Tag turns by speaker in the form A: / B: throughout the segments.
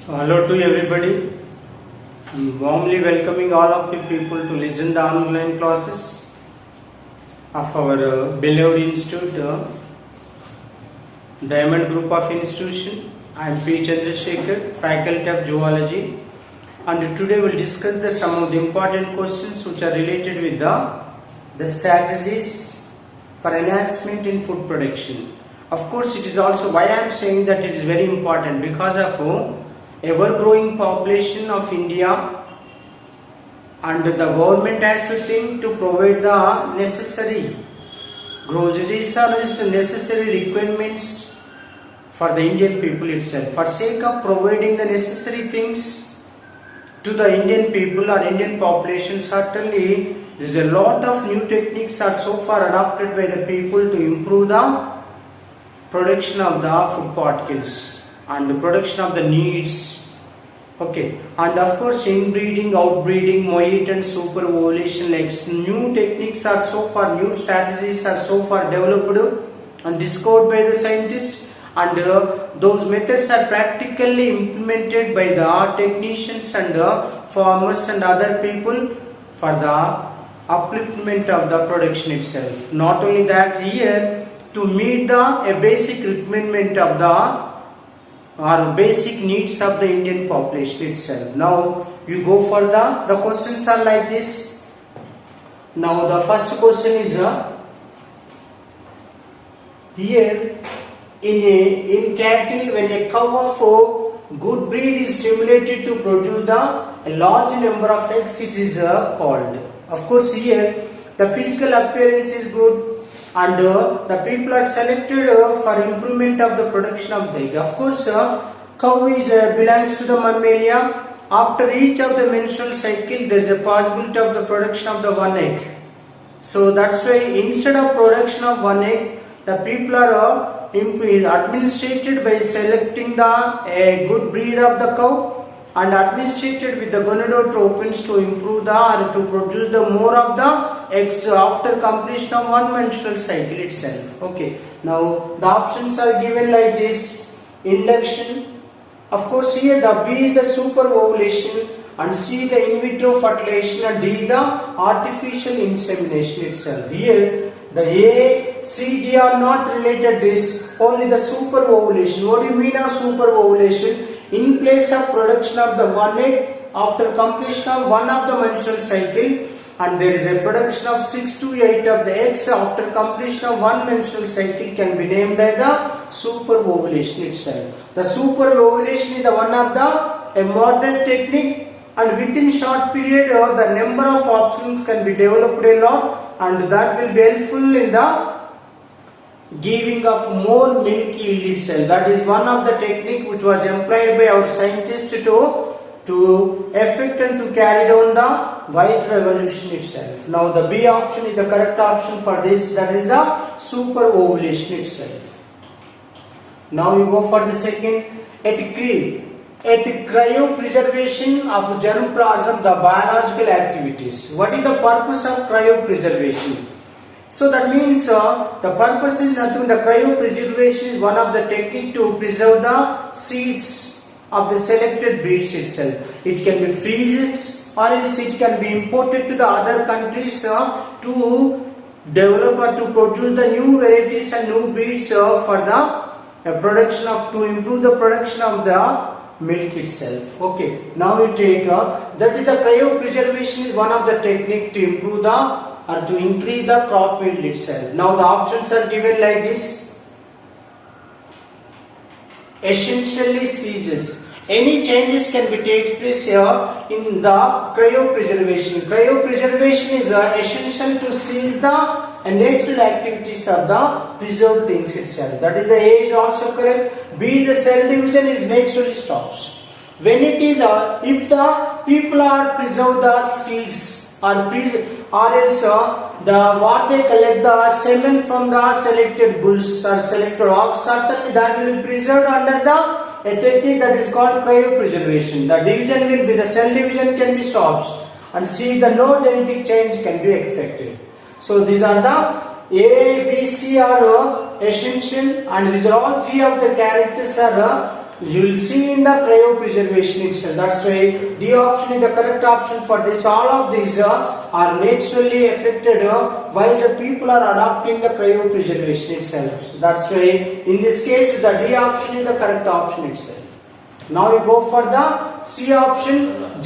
A: Hello to everybody. I'm warmly welcoming all of the people to listen the online classes of our beloved institute, Diamond Group of Institution. I am P. Chandrasekhar, Faculty of Zoology, and today we'll discuss some of the important questions which are related with the strategies for enhancement in food production. Of course, it is also why I am saying that it is very important because of ever-growing population of India, and the government has to think to provide the necessary groceries or necessary requirements for the Indian people itself. For sake of providing the necessary things to the Indian people or Indian population, certainly there is a lot of new techniques are so far adopted by the people to improve the production of the food particles and the production of the needs. Okay, and of course inbreeding, outbreeding, moit and super ovulation, like new techniques are so far, new strategies are so far developed and discovered by the scientists, and those methods are practically implemented by the technicians and the farmers and other people for the upliftment of the production itself. Not only that, here to meet a basic requirement of the or basic needs of the Indian population itself. Now you go for the questions are like this. Now the first question is here in cattle, when a cow of good breed is stimulated to produce a large number of eggs, it is called. Of course, here the physical appearance is good, and the people are selected for improvement of the production of the egg. Of course, cow is belongs to the mammalia. After each of the menstrual cycle, there is a possibility of the production of the one egg. So that's why instead of production of one egg, the people are administrated by selecting a good breed of the cow and administrated with the gonadotropins to improve or to produce the more of the eggs after completion of one menstrual cycle itself. Okay, now the options are given like this: induction, of course here the B is the super ovulation, and C the in vitro fertilization, and D the artificial insemination itself. Here the A, C, G are not related this, only the super ovulation. What do you mean of super ovulation? In place of production of the one egg after completion of one of the menstrual cycle, and there is a production of 6 to 8 of the eggs after completion of one menstrual cycle, can be named as the super ovulation itself. The super ovulation is the one of a modern technique, and within short period the number of options can be developed a lot, and that will be helpful in the giving of more milk yield itself. That is one of the technique which was employed by our scientists to effect and to carry down the white revolution itself. Now the B option is the correct option for this, that is the super ovulation itself. Now you go for the second, at cryopreservation of germplasm, the biological activities. What is the purpose of cryopreservation? So that means the purpose is nothing. The cryopreservation is one of the technique to preserve the seeds of the selected breeds itself. It can be freezes, or else it can be imported to the other countries to develop or to produce the new varieties and new breeds for the production of, to improve the production of the milk itself. Okay, now we take that is the cryopreservation is one of the technique to improve the or to increase the crop yield itself. Now the options are given like this: essentially ceases. Any changes can be take place here in the cryopreservation. Cryopreservation is essential to cease the natural activities of the preserved things itself. That is the A is also correct. B, the cell division is naturally stops. When it is if the people are preserve the seeds or else the what they collect the semen from the selected bulls or selected ox, certainly that will be preserved under a technique that is called cryopreservation. The division will be, the cell division can be stopped, and see the no genetic change can be affected. So these are the A, B, C are essential, and these are all three of the characters are you will see in the cryopreservation itself. That's why D option is the correct option for this. All of these are naturally affected while the people are adopting the cryopreservation itself. So that's why in this case the D option is the correct option itself. Now we go for the C option.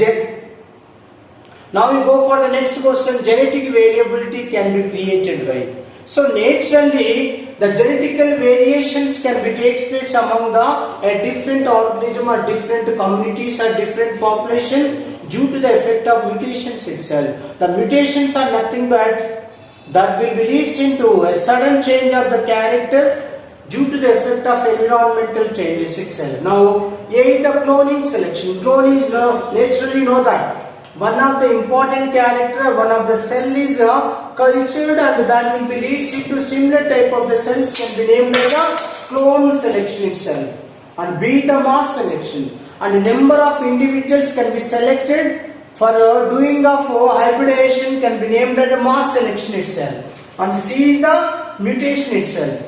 A: Now we go for the next question. Genetic variability can be created by. So naturally, the genetical variations can be takes place among the different organism or different communities or different population due to the effect of mutations itself. The mutations are nothing but that will be leads into a sudden change of the character due to the effect of environmental changes itself. Now, A is the cloning selection. Clone is naturally know that one of the important character, one of the cell is cultured and that will be leads into similar type of the cells can be named as the clone selection itself. And B the mass selection. And number of individuals can be selected for doing of hybridization can be named as the mass selection itself. And C is the mutation itself.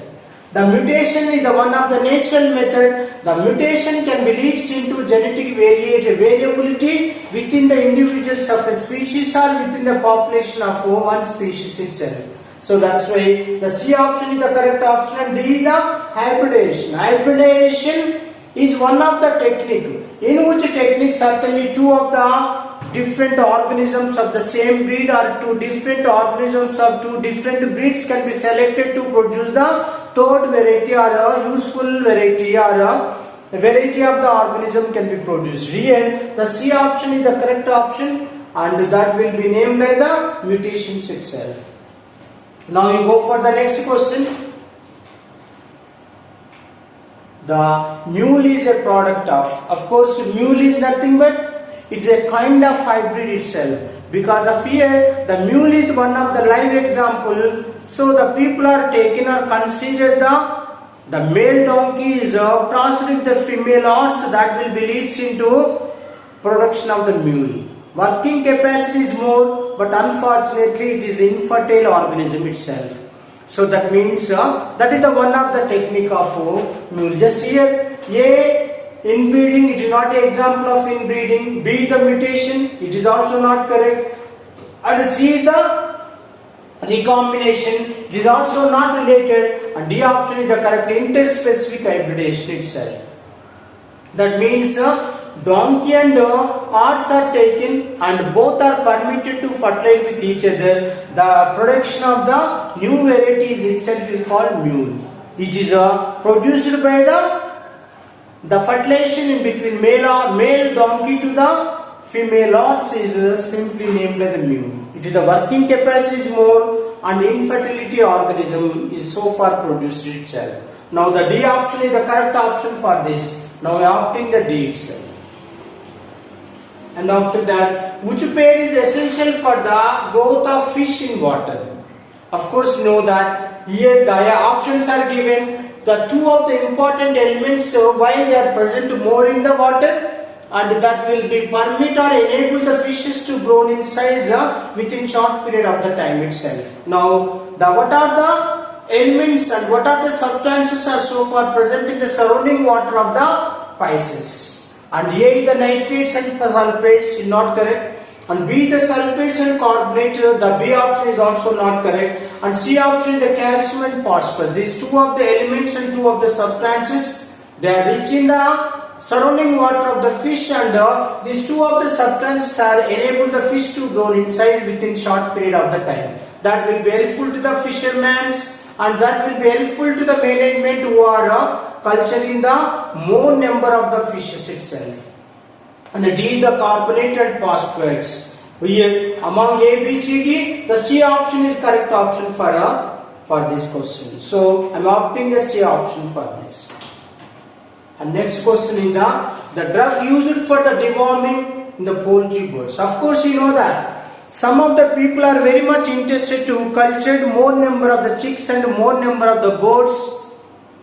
A: The mutation is the one of the natural method. The mutation can be leads into genetic variability within the individuals of a species or within the population of one species itself. So that's why the C option is the correct option and D is the hybridization. Hybridization is one of the technique in which technique certainly two of the different organisms of the same breed or two different organisms of two different breeds can be selected to produce the third variety or a useful variety or a variety of the organism can be produced. Here the C option is the correct option and that will be named by the mutations itself. Now you go for the next question. The mule is a product of course mule is nothing but it's a kind of hybrid itself. Because of here, the mule is one of the live example. So the people are taken or consider the male donkey is crossed with the female horse that will be leads into production of the mule. Working capacity is more, but unfortunately it is infertile organism itself. So that means that is the one of the technique of mule. Just here, A. Inbreeding, it is not an example of inbreeding. B the mutation, it is also not correct. And C the recombination, it is also not related. And D option is the correct interspecific hybridization itself. That means donkey and horse are taken and both are permitted to fertilize with each other. The production of the new varieties itself is called mule. It is produced by the fertilization in between male donkey to the female horse is simply named as the mule. It is the working capacity is more and infertility organism is so far produced itself. Now the D option is the correct option for this. Now we are opting the D itself. And after that, which pair is essential for the growth of fish in water? Of course you know that here the options are given. The two of the important elements while they are present more in the water and that will be permit or enable the fishes to grow in size within short period of the time itself. Now what are the elements and what are the substances are so far present in the surrounding water of the Pisces? And A the nitrates and sulfates is not correct. And B the sulfates and carbonate, the B option is also not correct. And C option is the calcium and phosphorus. These two of the elements and two of the substances, they are rich in the surrounding water of the fish and these two of the substances are enable the fish to grow in size within short period of the time. That will be helpful to the fishermen and that will be helpful to the management who are culturing the more number of the fishes itself. And D the carbonate and phosphates. Here among A, B, C, D, the C option is correct option for this question. So I am opting the C option for this. And next question is the drug used for the deworming in the poultry birds. Of course you know that some of the people are very much interested to culture more number of the chicks and more number of the birds.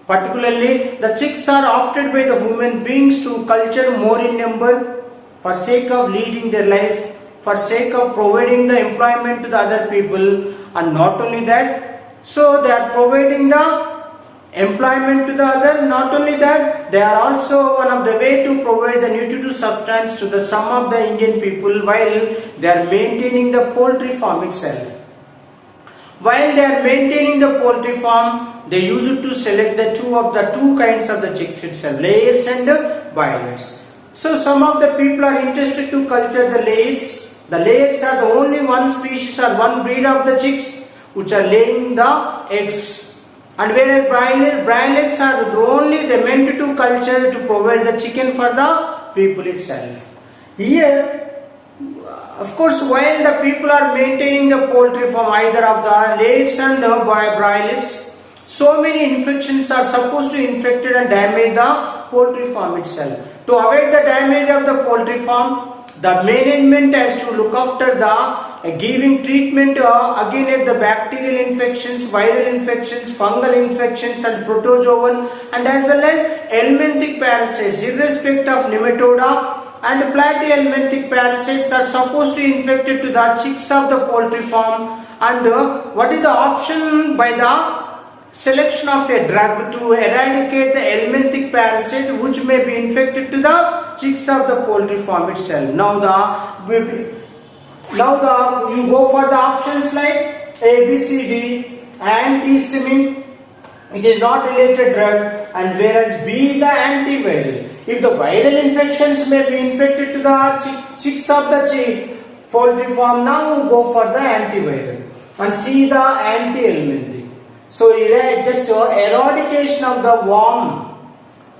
A: Particularly the chicks are opted by the human beings to culture more in number for sake of leading their life, for sake of providing the employment to the other people, and not only that, so they are providing the employment to the other. Not only that, they are also one of the way to provide the nutritive substance to the some of the Indian people while they are maintaining the poultry farm itself. While they are maintaining the poultry farm, they used to select the two kinds of the chicks itself, layers and broilers. So some of the people are interested to culture the layers. The layers are the only one species or one breed of the chicks which are laying the eggs. And whereas broilers are the only they meant to culture to provide the chicken for the people itself. Here, of course, while the people are maintaining the poultry farm, either of the layers and broilers, so many infections are supposed to infect and damage the poultry farm itself. To avoid the damage of the poultry farm, the management has to look after the giving treatment against the bacterial infections, viral infections, fungal infections and protozoan, and as well as helminthic parasites, irrespective of nematoda and platyhelminthic parasites are supposed to infect to the chicks of the poultry farm. And what is the option by the selection of a drug to eradicate the helminthic parasite which may be infected to the chicks of the poultry farm itself. Now you go for the options like A, B, C, D, antihistamine, it is not related drug, and whereas B the antiviral. If the viral infections may be infected to the chicks of the poultry farm, now go for the antiviral, and C the anti-helminthic. So just eradication of the worm,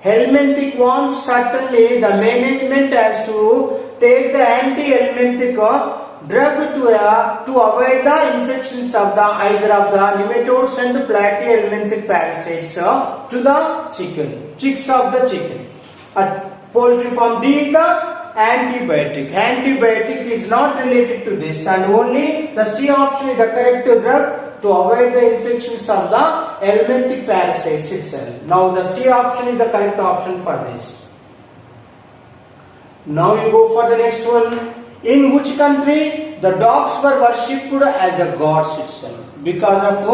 A: helminthic worms, certainly the management has to take the anti-helminthic drug to avoid the infections of the either of the nematodes and the platyhelminthic parasites to the chicks of the chicken. Poultry farm. D is the antibiotic. Antibiotic is not related to this, and only the C option is the correct drug to avoid the infections of the helminthic parasites itself. Now the C option is the correct option for this. Now you go for the next one. In which country the dogs were worshipped as the gods itself? Because of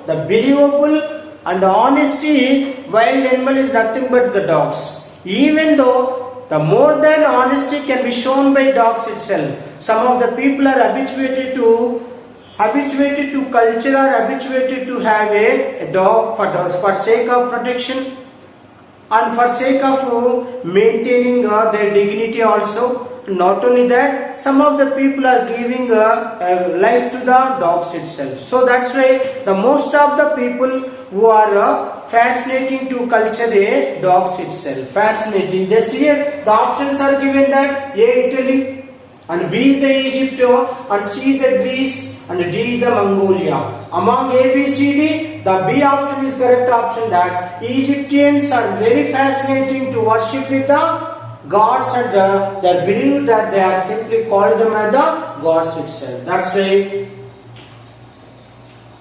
A: the believable and honesty, wild animal is nothing but the dogs. Even though the more than honesty can be shown by dogs itself, some of the people are habituated to culture or habituated to have a dog for sake of protection and for sake of maintaining their dignity also. Not only that, some of the people are giving life to the dogs itself. So that's why the most of the people who are fascinating to culture a dogs itself. Fascinating. Just here the options are given that A Italy, and B the Egypt, and C the Greece, and D the Mongolia. Among A, B, C, D, the B option is correct option, that Egyptians are very fascinating to worship with the gods, and they believe that they are simply called them as the gods itself. That's why.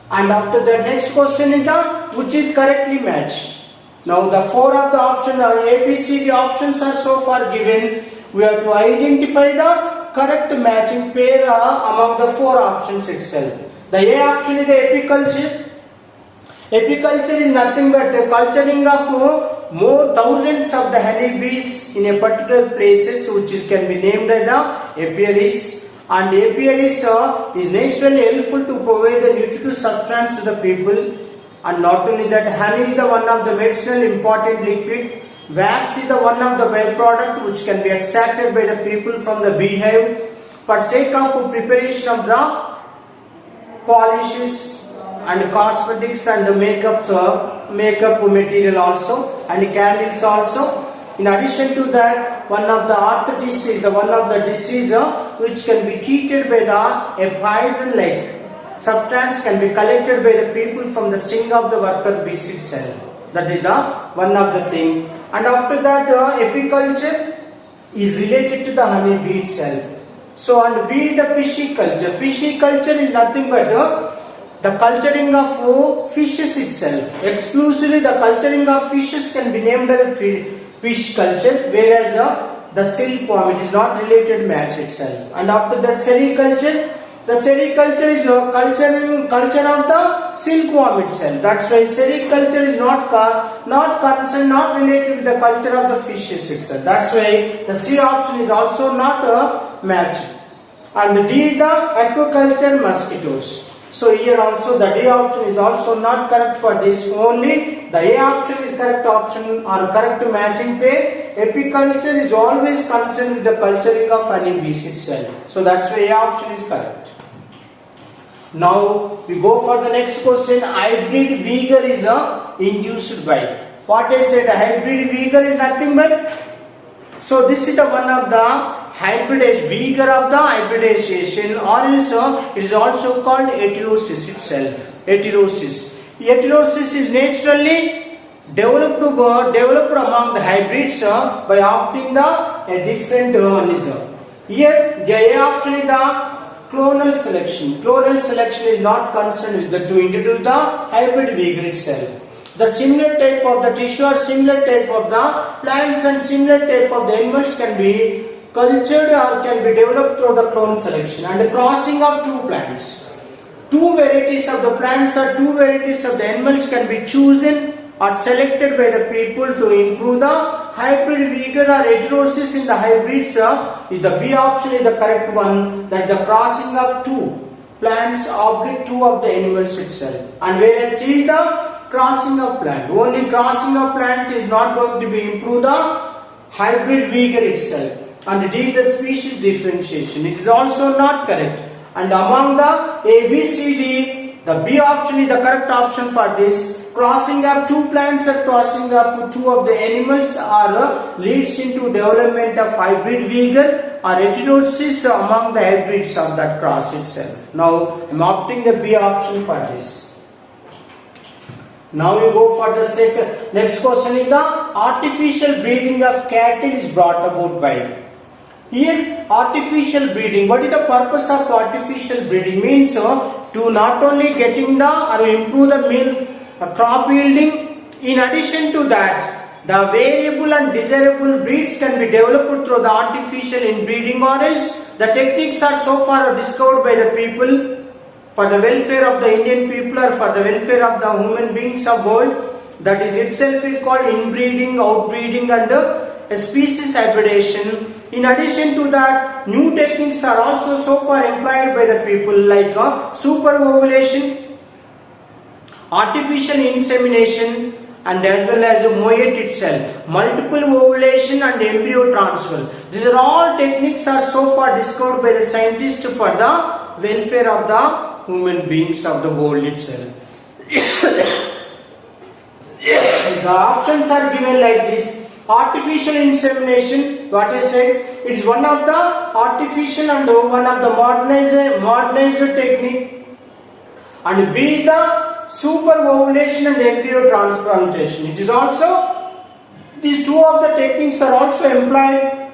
A: And after the next question is the which is correctly matched. Now the four of the options are A, B, C, D options are so far given. We have to identify the correct matching pair among the four options itself. The A option is the apiculture. Apiculture is nothing but the culturing of more thousands of the honeybees in a particular places, which can be named as the apiaries. And apiaries is naturally helpful to provide the nutritive substance to the people. And not only that, honey is the one of the medicinal important liquid. Wax is the one of the byproduct which can be extracted by the people from the beehive for sake of preparation of the polishes and cosmetics and makeup material also, and candles also. In addition to that, one of the arthritis is the one of the disease which can be treated by a poison like substance can be collected by the people from the sting of the worker bees itself. That is the one of the thing. And after that, apiculture is related to the honeybee itself. So, and B the pisciculture. Pisciculture is nothing but the culturing of fishes itself. Exclusively the culturing of fishes can be named as fish culture, whereas the silkworm, it is not related match itself. And after that, sericulture, The sericulture is culture of the silkworm itself. That's why sericulture is not concerned, not related with the culture of the fishes itself. That's why the C option is also not a match. And D, the aquaculture mosquitoes. So here also the D option is also not correct for this. Only the A option is correct option or correct matching pair. Apiculture is always concerned with the culturing of honeybees itself. So that's why A option is correct. Now we go for the next question. Hybrid vigor is induced by. What I said, hybrid vigor is nothing but. So this is the one of the vigor of the hybridization, or else it is also called heterosis itself. Heterosis is naturally developed among the hybrids by opting a different organism. Here the A option is the clonal selection. Clonal selection is not concerned with to introduce the hybrid vigor itself. The similar type of the tissue or similar type of the plants and similar type of the animals can be cultured or can be developed through the clone selection and the crossing of two plants. Two varieties of the plants or two varieties of the animals can be chosen or selected by the people to improve the hybrid vigor or heterosis in the hybrids. If the B option is the correct one, that the crossing of two plants oblique two of the animals itself. And whereas C, the crossing of plant. Only crossing of plant is not going to be improve the hybrid vigor itself. And D, the species differentiation. It is also not correct. And among the A, B, C, D, the B option is the correct option for this. Crossing of two plants or crossing of two of the animals leads into development of hybrid vigor or heterosis among the hybrids of that cross itself. Now I am opting the B option for this. Now you go for the second. Next question is the artificial breeding of cattle is brought about by. Here artificial breeding, what is the purpose of artificial breeding? Means to not only getting the or improve the milk crop yielding, in addition to that the variable and desirable breeds can be developed through the artificial inbreeding, or else the techniques are so far discovered by the people for the welfare of the Indian people or for the welfare of the human beings of world. That is itself is called inbreeding, outbreeding and a species hybridization. In addition to that, new techniques are also so far employed by the people like superovulation, artificial insemination and as well as moat itself, multiple ovulation and embryo transfer. These are all techniques are so far discovered by the scientists for the welfare of the human beings of the world itself. The options are given like this. Artificial insemination, what I said, it is one of the artificial and one of the modernized technique. And B, the superovulation and embryo transplantation. It is also, these two of the techniques are also employed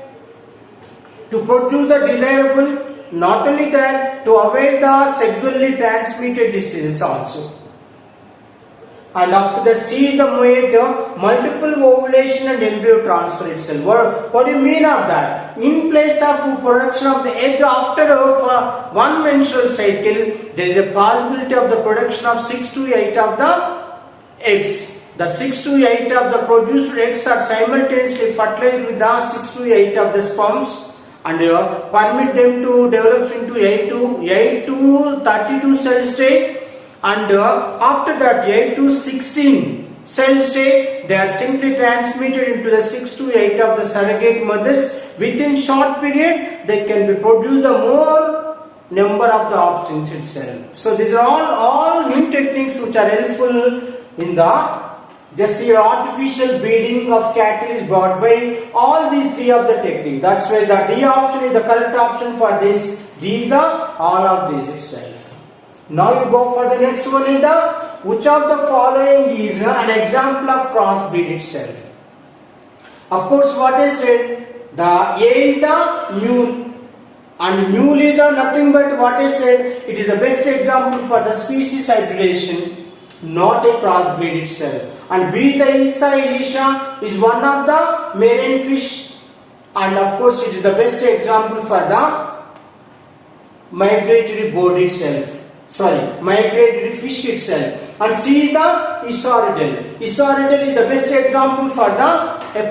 A: to produce the desirable, not only that, to avoid the sexually transmitted diseases also. And after that, see the moat, multiple ovulation and embryo transfer itself. What do you mean of that? In place of production of the egg after one menstrual cycle, there is a possibility of the production of 6 to 8 of the eggs. The 6 to 8 of the produced eggs are simultaneously fertilized with the 6 to 8 of the sperms and permit them to develop into 8 to 32 cell state. And after that 8 to 16 cell state, they are simply transmitted into the 6 to 8 of the surrogate mothers. Within short period, they can be produced the more number of the offsprings itself. So these are all new techniques which are helpful in the just your artificial breeding of cattle is brought by all these three of the techniques. That's why the D option is the correct option for this. D is the all of this itself. Now you go for the next one in the which of the following is an example of crossbreed itself. Of course, what I said, the A is the mule and mule is the nothing but what I said, it is the best example for the species hybridization, not a crossbreed itself. And B, the Issa elisha is one of the marine fish and of course it is the best example for the migratory bird itself. Sorry, migratory fish itself. And C the Isauridae. Isauridae is the best example for the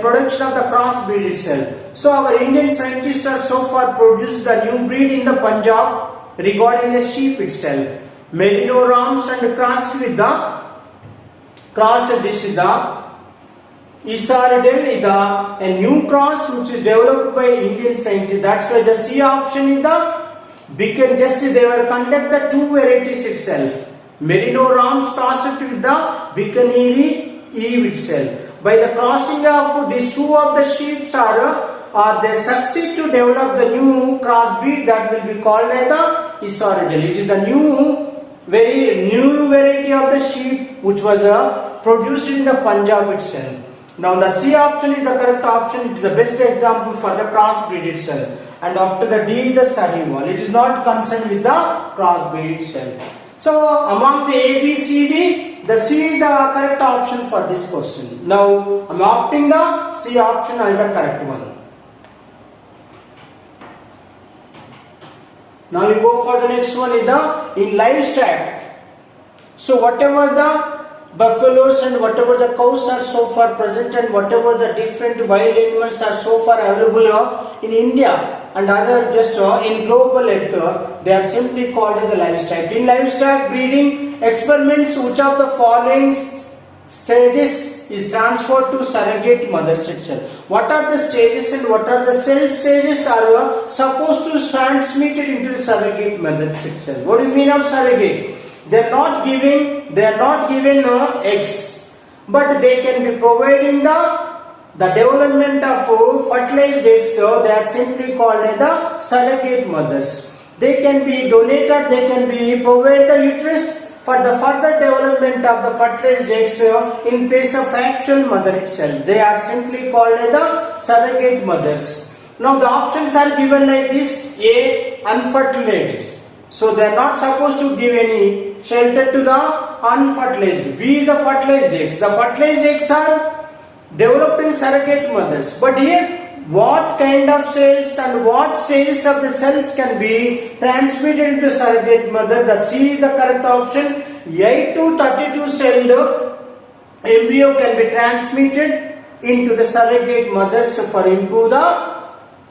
A: production of the crossbreed itself. So our Indian scientists have so far produced the new breed in the Punjab regarding the sheep itself. Merino Rams and crossed with the this is the Isauridae is a new cross which is developed by Indian scientists. That's why the C option is the because just they were conduct the two varieties itself. Merino Rams crossed with the Bikaneri Eve itself. By the crossing of these two of the sheep they succeed to develop the new crossbreed that will be called as the Isauridae. It is the very new variety of the sheep which was produced in the Punjab itself. Now the C option is the correct option. It is the best example for the crossbreed itself. And after the D, the Sahiwal. It is not concerned with the crossbreed itself. So among the A, B, C, D, the C is the correct option for this question. Now I am opting the C option as the correct one. Now we go for the next one is the in livestock. So whatever the buffaloes and whatever the cows are so far present and whatever the different wild animals are so far available in India and other just in global earth, they are simply called as the livestock. In livestock breeding experiments, which of the following stages is transferred to surrogate mothers itself? What are the stages and what are the cell stages are supposed to transmit it into the surrogate mothers itself? What do you mean of surrogate? They are not given eggs, but they can be providing the development of fertilized eggs. So they are simply called as the surrogate mothers. They can be donated, they can be provided the uterus for the further development of the fertilized eggs in place of actual mother itself. They are simply called as the surrogate mothers. Now the options are given like this: A, unfertilized. So they are not supposed to give any shelter to the unfertilized. B, the fertilized eggs. The fertilized eggs are developed in surrogate mothers. But here, what kind of cells and what stages of the cells can be transmitted into surrogate mother? The C is the correct option. 8 to 32 celled embryo can be transmitted into the surrogate mothers for improve the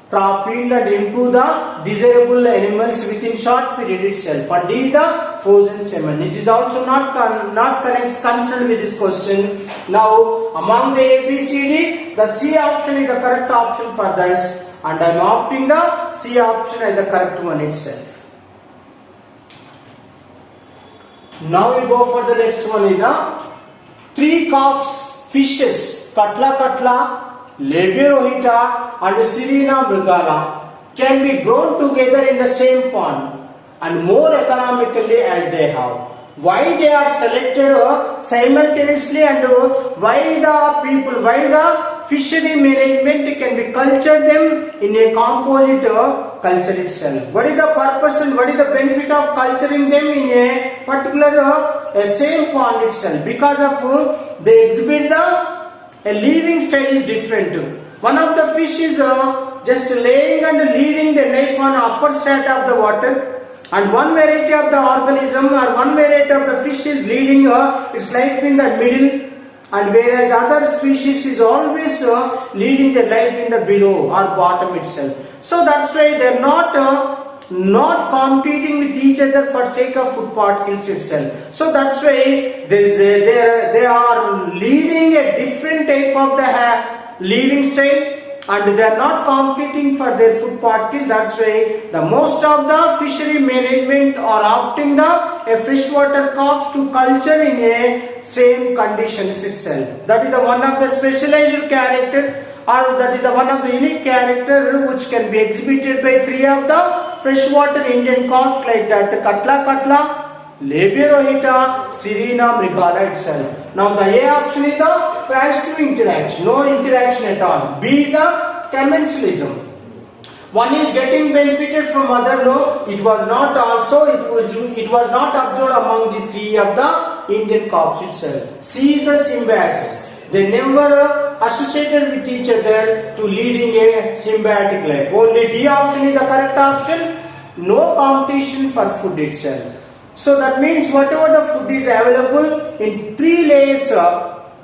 A: crop yield and improve the desirable animals within short period itself. And D, the frozen semen. It is also not concerned with this question. Now among the A, B, C, D, the C option is the correct option for this, and I am opting the C option as the correct one itself. Now we go for the next one is the three carp fishes, Katla, Labiorhita and Serena mrugala can be grown together in the same pond and more economically as they have. Why they are selected simultaneously and why the fishery management can be cultured them in a composite culture itself. What is the purpose and what is the benefit of culturing them in a particular same pond itself? Because of they exhibit a living style is different. One of the fish is just laying and leading the life on upper strata of the water, and one variety of the organism or one variety of the fish is leading its life in the middle, and whereas other species is always leading their life in the below or bottom itself. So that's why they are not competing with each other for sake of food particles itself. So that's why they are leading a different type of the living style, and they are not competing for their food particle. That's why the most of the fishery management are opting the freshwater crops to culture in a same conditions itself. That is the one of the specialized character, or that is the one of the unique character which can be exhibited by three of the freshwater Indian crops like that: Katla, Labiorhita, Serena mrugala itself. Now the A option is the passive interaction, no interaction at all. B, the commensalism. One is getting benefited from other. No, it was not also. It was not observed among these three of the Indian crops itself. C is the symbiosis. They never associated with each other to leading a symbiotic life. Only D option is the correct option. no competition for food itself. So that means whatever the food is available in three layers,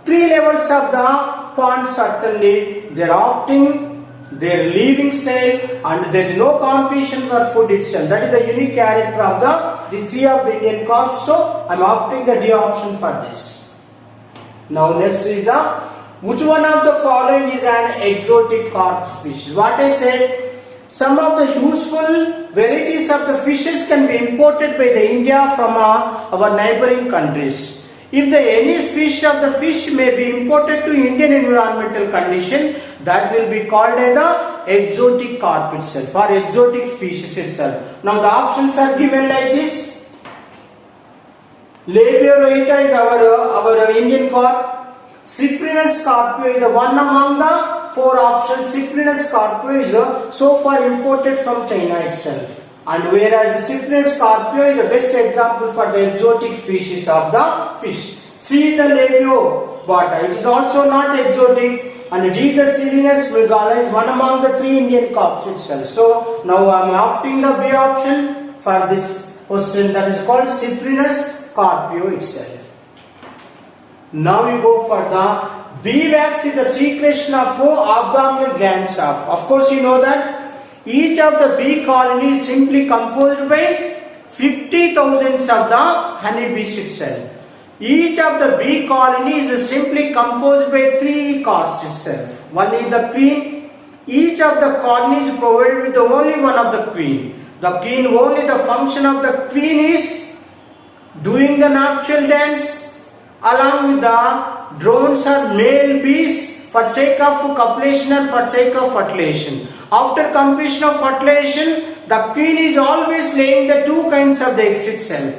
A: three levels of the pond, certainly they are opting their living style and there is no competition for food itself. That is the unique character of the three of the Indian carp. So I am opting the D option for this. Now next is the which one of the following is an exotic carp species? What I said, some of the useful varieties of the fishes can be imported by the India from our neighboring countries. If any species of the fish may be imported to Indian environmental condition, that will be called as the exotic carp itself or exotic species itself. Now the options are given like this. Labia roita is our Indian carp. Cyprinus scarpio is the one among the four options. Cyprinus scarpio is so far imported from China itself. And whereas the Cyprinus scarpio is the best example for the exotic species of the fish. C the labio bata, it is also not exotic. And D the Silenus mygala is one among the three Indian carps itself. So now I am opting the B option for this question, that is called Cyprinus scarpio itself. Now we go for the bee wax is the secretion of abdominal glands of course you know that each of the bee colony is simply composed by 50,000 of the honeybees itself. Each of the bee colony is simply composed by three castes itself. One is the queen. Each of the colonies is provided with only one of the queen. The queen, only the function of the queen is doing the nuptial dance along with the drones or male bees for sake of copulation and for sake of fertilization. After completion of fertilization, the queen is always laying the two kinds of the eggs itself.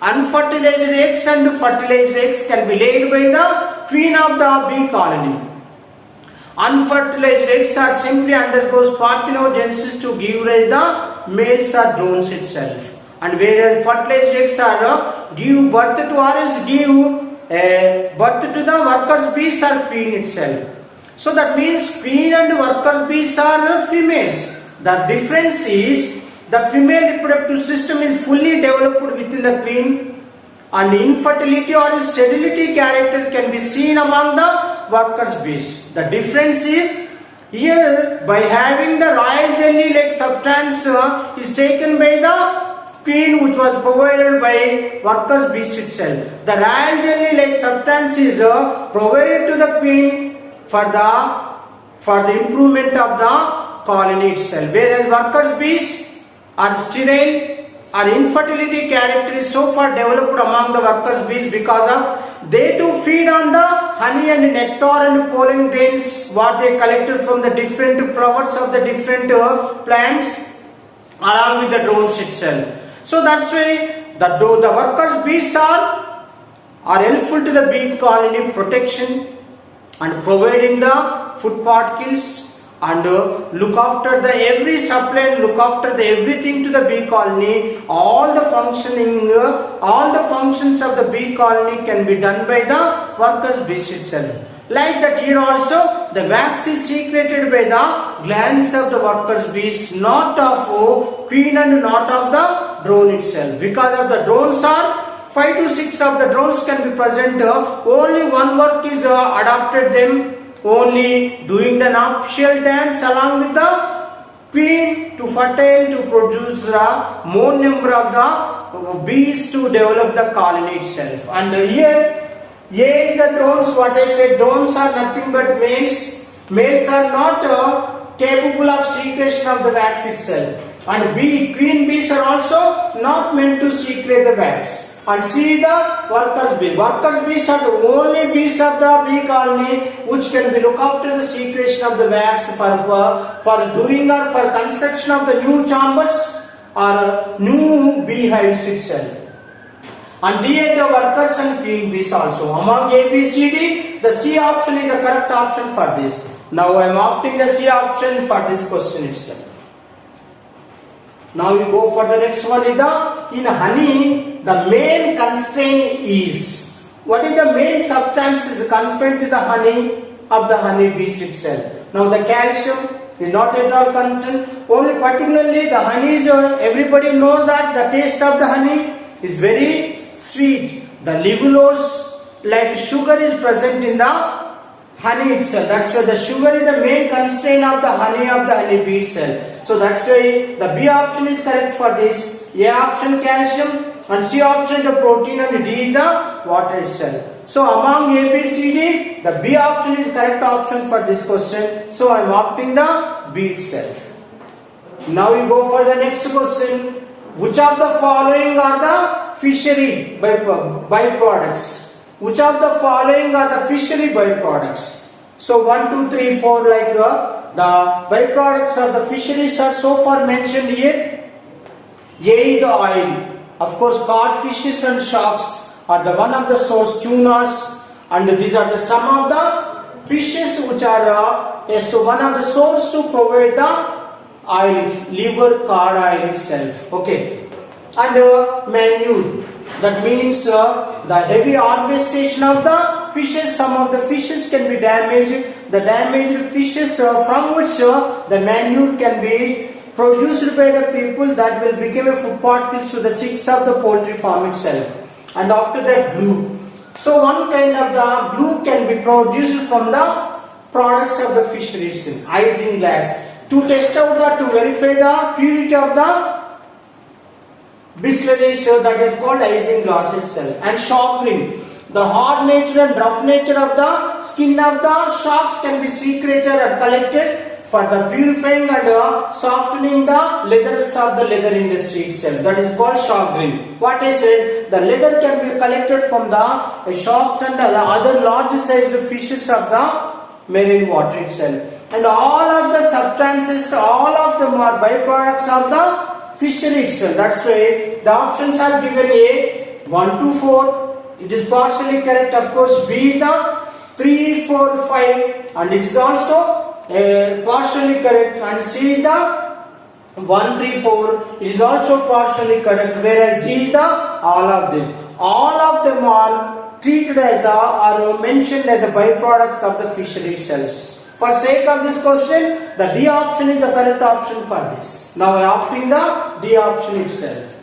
A: Unfertilized eggs and fertilized eggs can be laid by the queen of the bee colony. Unfertilized eggs are simply undergoes parthenogenesis to give rise the males or drones itself. And whereas fertilized eggs are give birth to or else give birth to the workers bees or queen itself. So that means queen and workers bees are females. The difference is the female reproductive system is fully developed within the queen and infertility or sterility character can be seen among the workers bees. The difference is here by having the royal jelly like substance is taken by the queen which was provided by workers bees itself. The royal jelly like substance is provided to the queen for the improvement of the colony itself. Whereas workers bees are sterile or infertility character is so far developed among the workers bees because of they too feed on the honey and nectar and pollen grains what they collected from the different flowers of the different plants along with the drones itself. So that's why the workers bees are helpful to the bee colony protection and providing the food particles and look after the every supply and look after the everything to the bee colony. All the functions of the bee colony can be done by the workers bees itself. Like that here also the wax is secreted by the glands of the workers bees, not of queen and not of the drone itself. Because of the drones are 5 to 6 of the drones can be present, only one work is adopted them, only doing the nuptial dance along with the queen to fertile to produce more number of the bees to develop the colony itself. And here the drones, what I said, drones are nothing but males. Males are not capable of secretion of the wax itself. And queen bees are also not meant to secrete the wax. And see the workers bees. Workers bees are the only bees of the bee colony which can be look after the secretion of the wax for doing or for construction of the new chambers or new beehives itself. And D are the workers and queen bees also. Among A, B, C, D, the C option is the correct option for this. Now I am opting the C option for this question itself. Now we go for the next one. In honey, the main constraint is, what is the main substance is confined to the honey of the honey bees itself? Now the calcium, is not at all concerned. Only particularly the honey is, everybody knows that the taste of the honey is very sweet. The levulose like sugar is present in the honey itself. That's why the sugar is the main constraint of the honey bee cell. So that's why the B option is correct for this. A option calcium and C option the protein and D is the water itself. So among A, B, C, D, the B option is correct option for this question. So I am opting the B itself. Now we go for the next question. Which of the following are the fishery byproducts? Which of the following are the fishery byproducts? So 1, 2, 3, 4 like the byproducts of the fisheries are so far mentioned here. A is the oil. Of course, codfishes and sharks are the one of the source, tunas, and these are the some of the fishes which are so one of the source to provide the oil, liver, cod oil itself. Okay, and manure. That means the heavy harvestation of the fishes. Some of the fishes can be damaged. The damaged fishes from which the manure can be produced by the people that will become a food particles to the chicks of the poultry farm itself. And after that, glue. So one kind of the glue can be produced from the products of the fisheries. Isinglass to test out to verify the purity of the Biscuits, that is called isinglass itself. And shock green. The hard nature and rough nature of the skin of the sharks can be secreted and collected for the purifying and softening the leathers of the leather industry itself. That is called shock green. What I said, the leather can be collected from the sharks and the other large sized fishes of the marine water itself. And all of the substances, all of them are byproducts of the fishery itself. That's why the options are given A 1 to 4. It is partially correct. Of course, B is the 3, 4, 5, and it is also partially correct. And C is the 1, 3, 4. It is also partially correct. Whereas D is the all of this. All of them are treated as the or mentioned as the byproducts of the fishery cells. For sake of this question, the D option is the correct option for this. Now I am opting the D option itself.